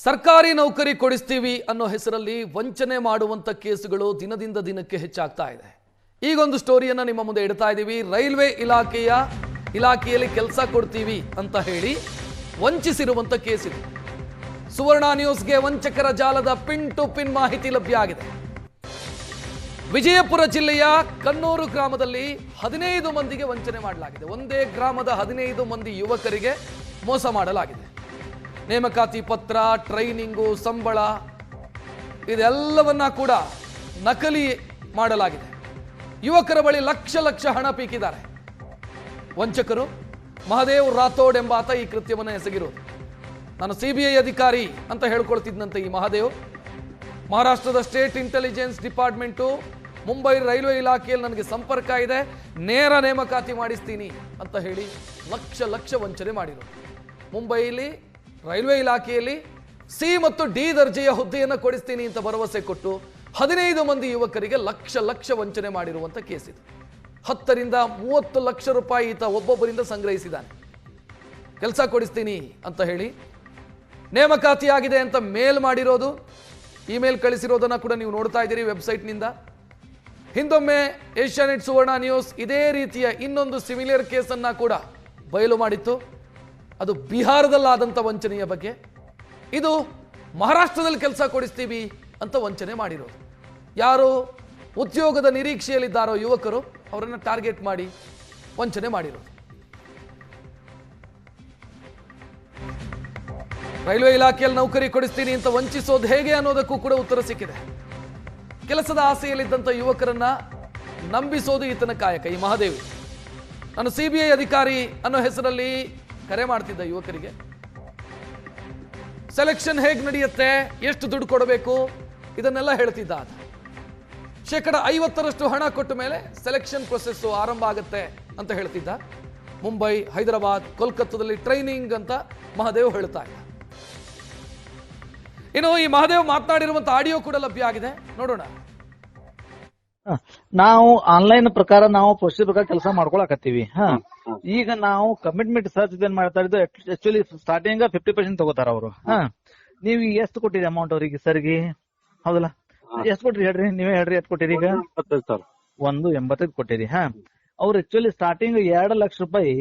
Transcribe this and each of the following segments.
ಸರ್ಕಾರಿ ನೌಕರಿ ಕೊಡಿಸ್ತೀವಿ ಅನ್ನೋ ಹೆಸರಲ್ಲಿ ವಂಚನೆ ಮಾಡುವಂತ ಕೇಸುಗಳು ದಿನದಿಂದ ದಿನಕ್ಕೆ ಹೆಚ್ಚಾಗ್ತಾ ಇದೆ. ಈಗೊಂದು ಸ್ಟೋರಿಯನ್ನ ನಿಮ್ಮ ಮುಂದೆ ಇಡ್ತಾ ಇದ್ದೀವಿ. ರೈಲ್ವೆ ಇಲಾಖೆಯಲ್ಲಿ ಕೆಲಸ ಕೊಡ್ತೀವಿ ಅಂತ ಹೇಳಿ ವಂಚಿಸಿರುವಂತ ಕೇಸ್ ಇದು. ಸುವರ್ಣ ನ್ಯೂಸ್ಗೆ ವಂಚಕರ ಜಾಲದ ಪಿನ್ ಟು ಪಿನ್ ಮಾಹಿತಿ ಲಭ್ಯ ಆಗಿದೆ. ವಿಜಯಪುರ ಜಿಲ್ಲೆಯ ಕನ್ನೂರು ಗ್ರಾಮದಲ್ಲಿ 15 ಮಂದಿಗೆ ವಂಚನೆ ಮಾಡಲಾಗಿದೆ. ಒಂದೇ ಗ್ರಾಮದ 15 ಮಂದಿ ಯುವಕರಿಗೆ ಮೋಸ ಮಾಡಲಾಗಿದೆ. ನೇಮಕಾತಿ ಪತ್ರ, ಟ್ರೈನಿಂಗು, ಸಂಬಳ ಇದೆಲ್ಲವನ್ನ ಕೂಡ ನಕಲಿ ಮಾಡಲಾಗಿದೆ. ಯುವಕರ ಬಳಿ ಲಕ್ಷ ಲಕ್ಷ ಹಣ ಪೀಕಿದ್ದಾರೆ ವಂಚಕರು. ಮಹದೇವ್ ರಾಥೋಡ್ ಎಂಬಾತ ಈ ಕೃತ್ಯವನ್ನು ಎಸಗಿರೋದು. ನಾನು CBI ಅಧಿಕಾರಿ ಅಂತ ಹೇಳ್ಕೊಳ್ತಿದ್ದಂತೆ ಈ ಮಹದೇವ್ ಮಹಾರಾಷ್ಟ್ರದ state intelligence department Mumbai railway ಇಲಾಖೆಯಲ್ಲಿ ನನಗೆ ಸಂಪರ್ಕ ಇದೆ, ನೇರ ನೇಮಕಾತಿ ಮಾಡಿಸ್ತೀನಿ ಅಂತ ಹೇಳಿ ಲಕ್ಷ ಲಕ್ಷ ವಂಚನೆ ಮಾಡಿರೋದು. ಮುಂಬೈಲಿ ರೈಲ್ವೆ ಇಲಾಖೆಯಲ್ಲಿ C ಮತ್ತು D ದರ್ಜೆಯ ಹುದ್ದೆಯನ್ನು ಕೊಡಿಸ್ತೀನಿ ಅಂತ ಭರವಸೆ ಕೊಟ್ಟು 15 ಮಂದಿ ಯುವಕರಿಗೆ ಲಕ್ಷ ಲಕ್ಷ ವಂಚನೆ ಮಾಡಿರುವಂಥ ಕೇಸ್ ಇದು. 10 ರಿಂದ 30 ಲಕ್ಷ ರೂಪಾಯಿ ಈತ ಒಬ್ಬೊಬ್ಬರಿಂದ ಸಂಗ್ರಹಿಸಿದ್ದಾನೆ. ಕೆಲಸ ಕೊಡಿಸ್ತೀನಿ ಅಂತ ಹೇಳಿ ನೇಮಕಾತಿ ಆಗಿದೆ ಅಂತ ಮೇಲ್ ಮಾಡಿರೋದು, ಇಮೇಲ್ ಕಳಿಸಿರೋದನ್ನ ಕೂಡ ನೀವು ನೋಡ್ತಾ ಇದ್ದೀರಿ ವೆಬ್ಸೈಟ್ನಿಂದ. ಹಿಂದೊಮ್ಮೆ ಏಷ್ಯಾನೆಟ್ ಸುವರ್ಣ ನ್ಯೂಸ್ ಇದೇ ರೀತಿಯ ಇನ್ನೊಂದು ಸಿಮಿಲಿಯರ್ ಕೇಸನ್ನು ಕೂಡ ಬಯಲು ಮಾಡಿತ್ತು. ಅದು ಬಿಹಾರದಲ್ಲಾದಂಥ ವಂಚನೆಯ ಬಗ್ಗೆ. ಇದು ಮಹಾರಾಷ್ಟ್ರದಲ್ಲಿ ಕೆಲಸ ಕೊಡಿಸ್ತೀವಿ ಅಂತ ವಂಚನೆ ಮಾಡಿರೋದು. ಯಾರು ಉದ್ಯೋಗದ ನಿರೀಕ್ಷೆಯಲ್ಲಿದ್ದಾರೋ ಯುವಕರು ಅವರನ್ನು ಟಾರ್ಗೆಟ್ ಮಾಡಿ ವಂಚನೆ ಮಾಡಿರೋದು. ರೈಲ್ವೆ ಇಲಾಖೆಯಲ್ಲಿ ನೌಕರಿ ಕೊಡಿಸ್ತೀನಿ ಅಂತ ವಂಚಿಸೋದು ಹೇಗೆ ಅನ್ನೋದಕ್ಕೂ ಕೂಡ ಉತ್ತರ ಸಿಕ್ಕಿದೆ. ಕೆಲಸದ ಆಸೆಯಲ್ಲಿದ್ದಂಥ ಯುವಕರನ್ನ ನಂಬಿಸೋದು ಈತನ ಕಾಯಕ. ಈ ಮಹಾದೇವಿ ನಾನು CBI ಅಧಿಕಾರಿ ಅನ್ನೋ ಹೆಸರಲ್ಲಿ ಕರೆ ಮಾಡ್ತಿದ್ದ ಯುವಕರಿಗೆ. ಸೆಲೆಕ್ಷನ್ ಹೇಗೆ ನಡೆಯುತ್ತೆ, ಎಷ್ಟು ದುಡ್ಡು ಕೊಡಬೇಕು ಇದನ್ನೆಲ್ಲ ಹೇಳ್ತಿದ್ದ ಆತ. 50% ಹಣ ಕೊಟ್ಟ ಮೇಲೆ ಸೆಲೆಕ್ಷನ್ ಪ್ರೊಸೆಸ್ ಆರಂಭ ಆಗುತ್ತೆ ಅಂತ ಹೇಳ್ತಿದ್ದ. ಮುಂಬೈ, ಹೈದರಾಬಾದ್, ಕೋಲ್ಕತ್ತಾದಲ್ಲಿ ಟ್ರೈನಿಂಗ್ ಅಂತ ಮಹಾದೇವ್ ಹೇಳ್ತಾ ಇದ್ದ. ಇನ್ನು ಈ ಮಹಾದೇವ್ ಮಾತನಾಡಿರುವಂತ ಆಡಿಯೋ ಕೂಡ ಲಭ್ಯ ಆಗಿದೆ, ನೋಡೋಣ. ನಾವು ಆನ್ಲೈನ್ ಪ್ರಕಾರ ನಾವು ಪ್ರೊಸೀಜರ್ ಪ್ರಕಾರ ಕೆಲಸ ಮಾಡ್ಕೊಳಕತ್ತೀವಿ. ಈಗ ನಾವು ಕಮಿಟ್ಮೆಂಟ್ ಸರ್ಚ್ ಏನ್ ಮಾಡ್ತಾ ಇದ್ದು ಆಕ್ಚುಲಿ ಸ್ಟಾರ್ಟಿಂಗ್ 50% ತಗೋತಾರ ಅವರು. ನೀವು ಎಷ್ಟು ಕೊಟ್ಟಿರಿ ಅಮೌಂಟ್ ಅವ್ರಿಗೆ ಸರ್ಗಿ? ಹೌದಲ್ಲ, ಎಷ್ಟು ಕೊಟ್ಟಿರಿ ಹೇಳ್ರಿ, ನೀವೇ ಹೇಳ್ರಿ. ಎಷ್ಟು ಕೊಟ್ಟಿರಿ? ಈಗ 185 ಕೊಟ್ಟಿರಿ. ಅವ್ರು ಆಕ್ಚುಲಿ ಸ್ಟಾರ್ಟಿಂಗ್ 2 ಲಕ್ಷ ರೂಪಾಯಿ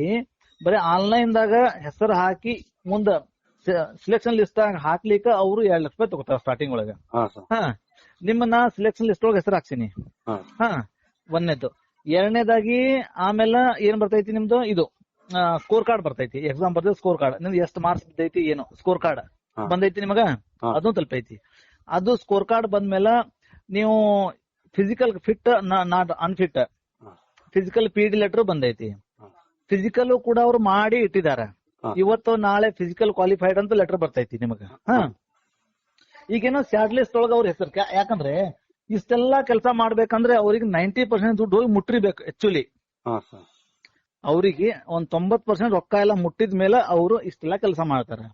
ಬರೀ ಆನ್ಲೈನ್ ದಾಗ ಹೆಸರು ಹಾಕಿ ಮುಂದ ಸಿಲೆಕ್ಷನ್ ಲಿಸ್ಟ್ ಹಾಕ್ಲಿಕ್ಕೆ ಅವರು 2 ಲಕ್ಷ ರೂಪಾಯಿ ತಗೋತಾರ ಸ್ಟಾರ್ಟಿಂಗ್ ಒಳಗ. ನಿಮ್ಮನ್ನ ಸಿಲೆಕ್ಷನ್ ಲಿಸ್ಟ್ ಒಳಗೆ ಹೆಸರು ಹಾಕ್ಸಿನಿ. ಒಂದನೇದು. ಎರಡನೇದಾಗಿ ಆಮೇಲೆ ಏನ್ ಬರ್ತೈತಿ ನಿಮ್ದು, ಇದು ಸ್ಕೋರ್ ಕಾರ್ಡ್ ಬರ್ತೈತಿ. ಎಕ್ಸಾಮ್ ಬರ್ತೈತಿ, ಸ್ಕೋರ್ ಕಾರ್ಡ್ ನಿಮ್ದು ಎಷ್ಟು ಮಾರ್ಕ್ಸ್ ಬಿದ್ದೈತಿ ಏನು ಸ್ಕೋರ್ ಕಾರ್ಡ್ ಬಂದೈತಿ ನಿಮಗ, ಅದನ್ನು ತಲುಪೈತಿ. ಅದು ಸ್ಕೋರ್ ಕಾರ್ಡ್ ಬಂದ್ಮೇಲೆ ನೀವು physical fit not unfit, physical PD letter ಬಂದೈತಿ. ಫಿಸಿಕಲ್ ಕೂಡ ಅವ್ರು ಮಾಡಿ ಇಟ್ಟಿದ್ದಾರೆ. ಇವತ್ತು ನಾಳೆ ಫಿಸಿಕಲ್ ಕ್ವಾಲಿಫೈಡ್ ಅಂತ ಲೆಟರ್ ಬರ್ತೈತಿ ನಿಮಗ. ಈಗೇನೋ ಶಾರ್ಟ್ ಲಿಸ್ಟ್ ಒಳಗ ಅವ್ರ ಹೆಸರು. ಯಾಕಂದ್ರೆ ಇಷ್ಟೆಲ್ಲಾ ಕೆಲಸ ಮಾಡ್ಬೇಕಂದ್ರೆ ಅವ್ರಿಗೆ 90% ದುಡ್ಡು ಹೋಗಿ ಮುಟ್ಟಿರ್ಬೇಕು. ಆಕ್ಚುಲಿ ಅವ್ರಿಗೆ ಒಂದ್ 90% ರೊಕ್ಕ ಎಲ್ಲ ಮುಟ್ಟಿದ ಮೇಲೆ ಅವರು ಇಷ್ಟೆಲ್ಲಾ ಕೆಲಸ ಮಾಡ್ತಾರೆ.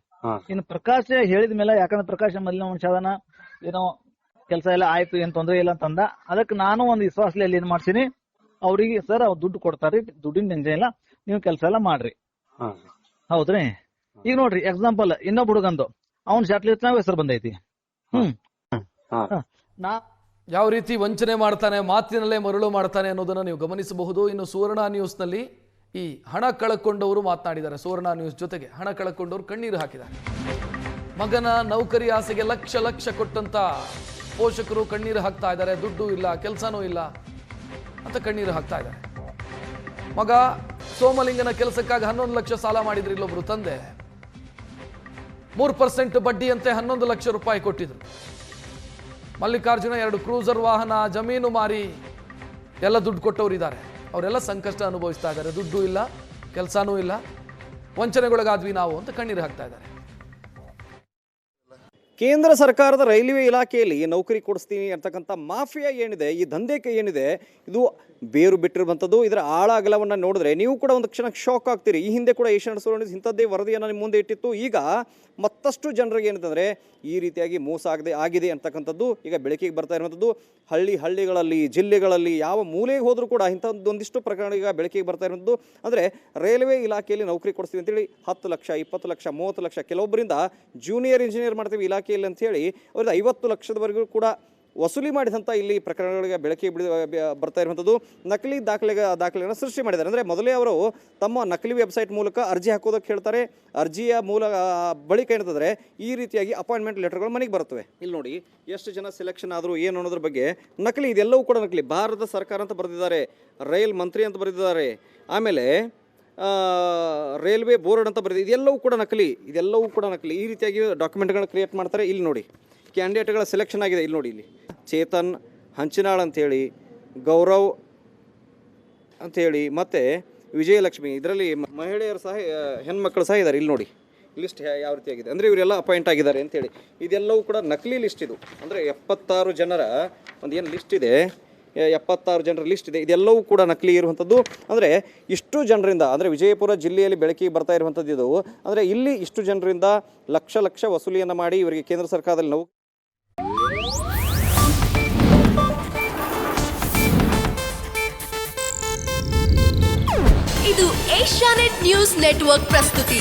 ಇನ್ನು ಪ್ರಕಾಶ್ ಹೇಳಿದ ಮೇಲೆ, ಯಾಕಂದ್ರೆ ಪ್ರಕಾಶ್ ಮೊದಲಿನ ಮನುಷ್ಯದನ ಏನೋ ಕೆಲಸ ಎಲ್ಲ ಆಯ್ತು, ಏನ್ ತೊಂದ್ರೆ ಇಲ್ಲ ಅಂತಂದ. ಅದಕ್ಕೆ ನಾನು ಒಂದು ವಿಶ್ವಾಸದಲ್ಲಿ ಏನ್ ಮಾಡ್ತೀನಿ, ಅವ್ರಿಗೆ ಸರ್ ಅವ್ರು ದುಡ್ಡು ಕೊಡ್ತಾರ್ರಿ, ದುಡ್ಡಿನ ಟೆನ್ಷನ್ ಇಲ್ಲ, ನೀವು ಕೆಲಸ ಎಲ್ಲ ಮಾಡ್ರಿ. ಹೌದ್ರಿ. ಈಗ ನೋಡ್ರಿ ಎಕ್ಸಾಂಪಲ್, ಇನ್ನೊಬ್ಬ ಹುಡುಗಂದು ಅವ್ನ್ ಶಾರ್ಟ್ ಲಿಸ್ಟ್ ನಾವ್ ಹೆಸರು ಬಂದೈತಿ. ಯಾವ ರೀತಿ ವಂಚನೆ ಮಾಡ್ತಾನೆ, ಮಾತಿನಲ್ಲೇ ಮರಳು ಮಾಡ್ತಾನೆ ಅನ್ನೋದನ್ನ ನೀವು ಗಮನಿಸಬಹುದು. ಇನ್ನು ಸುವರ್ಣ ನ್ಯೂಸ್ ನಲ್ಲಿ ಈ ಹಣ ಕಳಕೊಂಡವರು ಮಾತನಾಡಿದ್ದಾರೆ. ಸುವರ್ಣ ನ್ಯೂಸ್ ಜೊತೆಗೆ ಹಣ ಕಳಕೊಂಡವರು ಕಣ್ಣೀರು ಹಾಕಿದ್ದಾರೆ. ಮಗನ ನೌಕರಿ ಆಸೆಗೆ ಲಕ್ಷ ಲಕ್ಷ ಕೊಟ್ಟಂತ ಪೋಷಕರು ಕಣ್ಣೀರು ಹಾಕ್ತಾ ಇದ್ದಾರೆ. ದುಡ್ಡು ಇಲ್ಲ, ಕೆಲಸನೂ ಇಲ್ಲ ಅಂತ ಕಣ್ಣೀರು ಹಾಕ್ತಾ ಇದ್ದಾರೆ. ಮಗ ಸೋಮಲಿಂಗನ ಕೆಲಸಕ್ಕಾಗಿ 11 ಲಕ್ಷ ಸಾಲ ಮಾಡಿದ್ರು ಇಲ್ಲೊಬ್ರು ತಂದೆ. 3% ಬಡ್ಡಿಯಂತೆ 11 ಲಕ್ಷ ರೂಪಾಯಿ ಕೊಟ್ಟಿದ್ರು. ಮಲ್ಲಿಕಾರ್ಜುನ 2 ಕ್ರೂಸರ್ ವಾಹನ, ಜಮೀನು ಮಾರಿ ಎಲ್ಲ ದುಡ್ಡು ಕೊಟ್ಟವ್ರು ಇದ್ದಾರೆ. ಅವರೆಲ್ಲ ಸಂಕಷ್ಟ ಅನುಭವಿಸ್ತಾ ಇದ್ದಾರೆ. ದುಡ್ಡು ಇಲ್ಲ, ಕೆಲಸನೂ ಇಲ್ಲ, ವಂಚನೆಗೊಳಗಾದ್ವಿ ನಾವು ಅಂತ ಕಣ್ಣೀರು ಹಾಕ್ತಾ ಇದ್ದಾರೆ. ಕೇಂದ್ರ ಸರ್ಕಾರದ ರೈಲ್ವೆ ಇಲಾಖೆಯಲ್ಲಿ ನೌಕರಿ ಕೊಡಿಸ್ತೀನಿ ಅಂತಕ್ಕಂಥ ಮಾಫಿಯಾ ಏನಿದೆ, ಈ ದಂಧೆ ಏನಿದೆ, ಇದು ಬೇರು ಬಿಟ್ಟಿರುವಂಥದ್ದು. ಇದರ ಆಳ ಅಗಲವನ್ನು ನೋಡಿದ್ರೆ ನೀವು ಕೂಡ ಒಂದು ಕ್ಷಣ ಶಾಕ್ ಆಗ್ತೀರಿ. ಈ ಹಿಂದೆ ಕೂಡ ಏಷ್ಯಾನೆಟ್ ಸುವರ್ಣ ನ್ಯೂಸ್ ಇಂಥದ್ದೇ ವರದಿಯನ್ನು ನಿಮ್ಮ ಮುಂದೆ ಇಟ್ಟಿತ್ತು. ಈಗ ಮತ್ತಷ್ಟು ಜನರಿಗೆ ಏನಂತಂದರೆ ಈ ರೀತಿಯಾಗಿ ಮೋಸ ಆಗಿದೆ ಅಂತಕ್ಕಂಥದ್ದು ಈಗ ಬೆಳಕಿಗೆ ಬರ್ತಾ ಇರುವಂಥದ್ದು. ಹಳ್ಳಿಗಳಲ್ಲಿ ಜಿಲ್ಲೆಗಳಲ್ಲಿ ಯಾವ ಮೂಲೆಗೆ ಹೋದರೂ ಕೂಡ ಇಂಥದ್ದೊಂದಿಷ್ಟು ಪ್ರಕರಣ ಈಗ ಬೆಳಕಿಗೆ ಬರ್ತಾ ಇರುವಂಥದ್ದು. ಅಂದರೆ ರೈಲ್ವೆ ಇಲಾಖೆಯಲ್ಲಿ ನೌಕರಿ ಕೊಡಿಸ್ತೀವಿ ಅಂತೇಳಿ 10 ಲಕ್ಷ 20 ಲಕ್ಷ 30 ಲಕ್ಷ, ಕೆಲವೊಬ್ಬರಿಂದ ಜೂನಿಯರ್ ಇಂಜಿನಿಯರ್ ಮಾಡ್ತೀವಿ ಇಲಾಖೆಯಲ್ಲಿ ಅಂಥೇಳಿ ಅವ್ರಿಗೆ 50 ಲಕ್ಷದವರೆಗೂ ಕೂಡ ವಸೂಲಿ ಮಾಡಿದಂಥ ಇಲ್ಲಿ ಪ್ರಕರಣಗಳಿಗೆ ಬೆಳಕಿಗೆ ಬರ್ತಾ ಇರುವಂಥದ್ದು. ನಕಲಿ ದಾಖಲೆಗಳನ್ನು ಸೃಷ್ಟಿ ಮಾಡಿದ್ದಾರೆ. ಅಂದರೆ ಮೊದಲೇ ಅವರು ತಮ್ಮ ನಕಲಿ ವೆಬ್ಸೈಟ್ ಮೂಲಕ ಅರ್ಜಿ ಹಾಕೋದಕ್ಕೆ ಹೇಳ್ತಾರೆ. ಅರ್ಜಿಯ ಬಳಿಕ ಏನಂತಂದರೆ ಈ ರೀತಿಯಾಗಿ ಅಪಾಯಿಂಟ್ಮೆಂಟ್ ಲೆಟರ್ಗಳು ಮನೆಗೆ ಬರ್ತವೆ. ಇಲ್ಲಿ ನೋಡಿ ಎಷ್ಟು ಜನ ಸೆಲೆಕ್ಷನ್ ಆದರೂ ಏನು ಅನ್ನೋದ್ರ ಬಗ್ಗೆ ನಕಲಿ, ಇದೆಲ್ಲವೂ ಕೂಡ ನಕಲಿ. ಭಾರತ ಸರ್ಕಾರ ಅಂತ ಬರೆದಿದ್ದಾರೆ, ರೈಲ್ ಮಂತ್ರಿ ಅಂತ ಬರೆದಿದ್ದಾರೆ, ಆಮೇಲೆ ರೈಲ್ವೆ ಬೋರ್ಡ್ ಅಂತ ಬರೆದಿದೆ. ಇದೆಲ್ಲವೂ ಕೂಡ ನಕಲಿ. ಈ ರೀತಿಯಾಗಿ ಡಾಕ್ಯುಮೆಂಟ್ಗಳನ್ನ ಕ್ರಿಯೇಟ್ ಮಾಡ್ತಾರೆ. ಇಲ್ಲಿ ನೋಡಿ ಕ್ಯಾಂಡಿಡೇಟ್ಗಳ ಸೆಲೆಕ್ಷನ್ ಆಗಿದೆ. ಇಲ್ಲಿ ನೋಡಿ, ಇಲ್ಲಿ ಚೇತನ್ ಹಂಚಿನಾಳ್ ಅಂಥೇಳಿ, ಗೌರವ್ ಅಂಥೇಳಿ, ಮತ್ತು ವಿಜಯಲಕ್ಷ್ಮಿ, ಇದರಲ್ಲಿ ಮಹಿಳೆಯರು ಸಹ ಹೆಣ್ಮಕ್ಳು ಸಹ ಇದ್ದಾರೆ. ಇಲ್ಲಿ ನೋಡಿ ಲಿಸ್ಟ್ ಯಾವ ರೀತಿಯಾಗಿದೆ, ಅಂದರೆ ಇವರೆಲ್ಲ ಅಪಾಯಿಂಟ್ ಆಗಿದ್ದಾರೆ ಅಂಥೇಳಿ. ಇದೆಲ್ಲವೂ ಕೂಡ ನಕಲಿ ಲಿಸ್ಟ್. ಇದು ಅಂದರೆ 76 ಜನರ ಒಂದು ಏನು ಲಿಸ್ಟ್ ಇದೆ, 76 ಜನರ ಲಿಸ್ಟ್ ಇದೆ. ಇದೆಲ್ಲವೂ ಕೂಡ ನಕಲಿ ಇರುವಂಥದ್ದು. ಅಂದರೆ ಇಷ್ಟು ಜನರಿಂದ, ಅಂದರೆ ವಿಜಯಪುರ ಜಿಲ್ಲೆಯಲ್ಲಿ ಬೆಳಕಿಗೆ ಬರ್ತಾ ಇರುವಂಥದ್ದು ಇದು. ಅಂದರೆ ಇಲ್ಲಿ ಇಷ್ಟು ಜನರಿಂದ ಲಕ್ಷ ವಸೂಲಿಯನ್ನು ಮಾಡಿ ಇವರಿಗೆ ಕೇಂದ್ರ ಸರ್ಕಾರದಲ್ಲಿ ನಾವು ಇದು ಏಷ್ಯಾನೆಟ್ ನ್ಯೂಸ್ ನೆಟ್ವರ್ಕ್ ಪ್ರಸ್ತುತಿ.